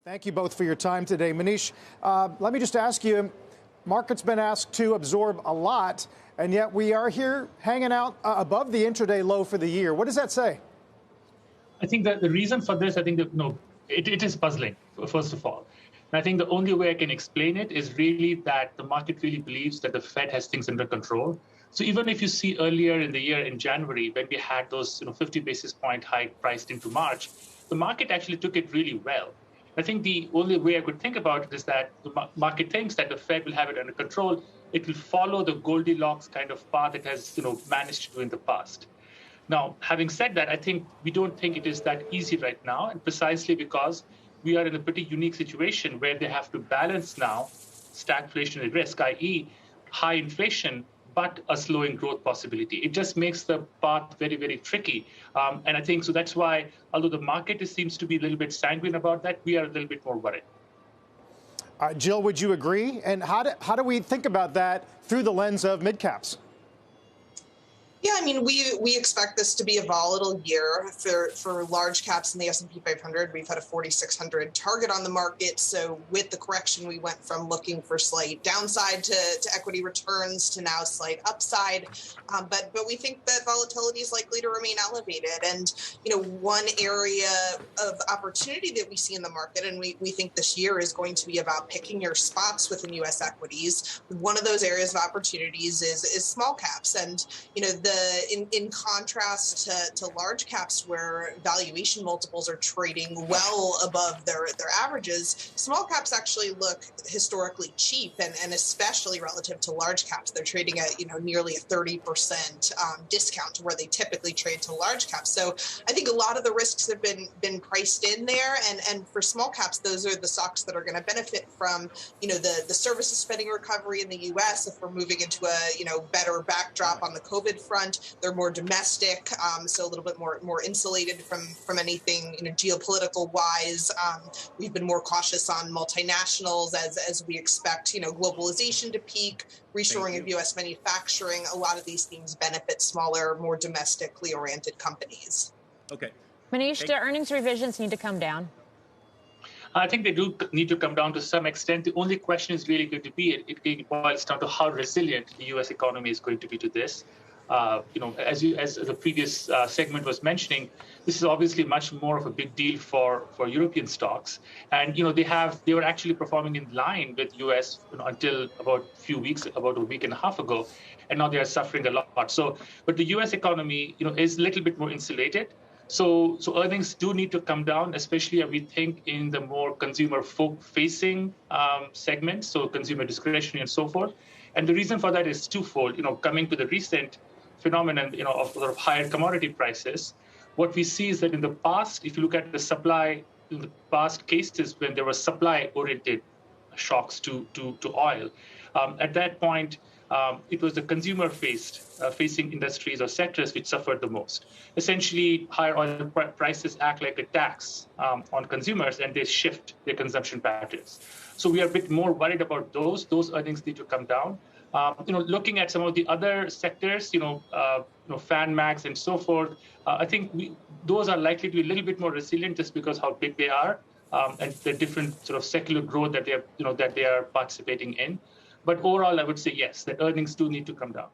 Thank you both for your time today. Manish, let me just ask you, market's been asked to absorb a lot, and yet we are here hanging out above the intraday low for the year. What does that say? I think that the reason for this, I think that, it is puzzling, first of all. And I think the only way I can explain it is really that the market really believes that the Fed has things under control. So even if you see earlier in the year, in January, when we had those 50 basis point hike priced into March, the market actually took it really well. I think the only way I could think about it is that the market thinks that the Fed will have it under control. It will follow the Goldilocks kind of path it has managed to do in the past. Now, having said that, I think we don't think it is that easy right now, and precisely because we are in a pretty unique situation where they have to balance now stagflationary risk, i.e. high inflation, but a slowing growth possibility. It just makes the path very, very tricky. And I think so that's why, although the market seems to be a little bit sanguine about that, we are a little bit more worried. Jill, would you agree? And how do we think about that through the lens of mid-caps? Yeah, I mean, we expect this to be a volatile year for large caps in the S&P 500. We've had a 4,600 target on the market. So with the correction, we went from looking for slight downside to equity returns to now slight upside. But we think that volatility is likely to remain elevated. And, one area of opportunity that we see in the market, and we think this year is going to be about picking your spots within U.S. equities. One of those areas of opportunities is small caps. And, in contrast to large caps where valuation multiples are trading well above their averages, small caps actually look historically cheap, and especially relative to large caps. They're trading at nearly a 30% discount to where they typically trade to large caps. So I think a lot of the risks have been priced in there, and for small caps, those are the stocks that are going to benefit from the services spending recovery in the U.S. if we're moving into a better backdrop on the COVID front. They're more domestic, so a little bit more insulated from anything geopolitical wise. We've been more cautious on multinationals as we expect globalization to peak, reshoring of U.S. manufacturing. A lot of these things benefit smaller, more domestically oriented companies. Okay. Manish, do earnings revisions need to come down? I think they do need to come down to some extent. The only question is really going to be, it boils down to how resilient the U.S. economy is going to be to this. As the previous segment was mentioning, this is obviously much more of a big deal for European stocks, and they were actually performing in line with U.S. Until about a week and a half ago, and now they are suffering a lot. So, but the U.S. economy is a little bit more insulated. So earnings do need to come down, especially we think in the more consumer-facing segments, so consumer discretionary and so forth. And the reason for that is twofold. Coming to the recent phenomenon, of sort of higher commodity prices, what we see is that in the past, if you look at the supply, in the past cases when there were supply-oriented shocks to oil, at that point, it was the consumer-facing industries or sectors which suffered the most. Essentially, higher oil prices act like a tax on consumers, and they shift their consumption patterns. So we are a bit more worried about those. Those earnings need to come down. Looking at some of the other sectors, FanMax and so forth, I think those are likely to be a little bit more resilient just because how big they are and the different sort of secular growth that they are participating in. But overall, I would say yes, that earnings do need to come down.